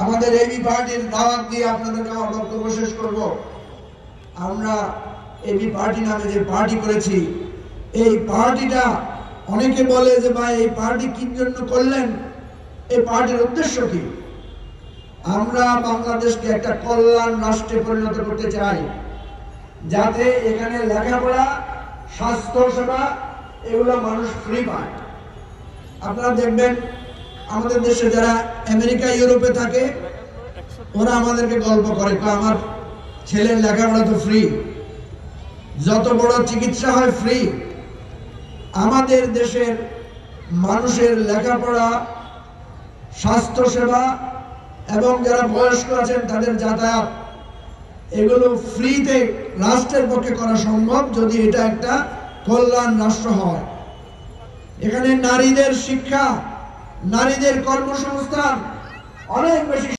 আমাদের এবি পার্টির দাওয়াত দিয়ে আপনাদেরকে আমার বক্তব্য শেষ করব। আমরা এবি পার্টি নামে যে পার্টি করেছি, এই পার্টিটা অনেকে বলে যে ভাই এই পার্টি কি জন্য করলেন, এই পার্টির উদ্দেশ্য কি? আমরা বাংলাদেশকে একটা কল্যাণ রাষ্ট্রে পরিণত করতে চাই, যাতে এখানে লেখাপড়া, স্বাস্থ্য সেবা এগুলো মানুষ ফ্রি পায়। আপনারা দেখবেন আমাদের দেশে যারা আমেরিকা ইউরোপে থাকে ওরা আমাদেরকে গল্প করে, আমার ছেলের লেখাপড়া তো ফ্রি, যত বড় চিকিৎসা হয় ফ্রি। আমাদের দেশের মানুষের লেখাপড়া, স্বাস্থ্য সেবা এবং যারা বয়স্ক আছেন তাদের যাতায়াত এগুলো ফ্রিতে রাষ্ট্রের পক্ষে করা সম্ভব যদি এটা একটা কল্যাণ রাষ্ট্র হয়। এখানে নারীদের শিক্ষা, নারীদের কর্মসংস্থান অনেক বেশি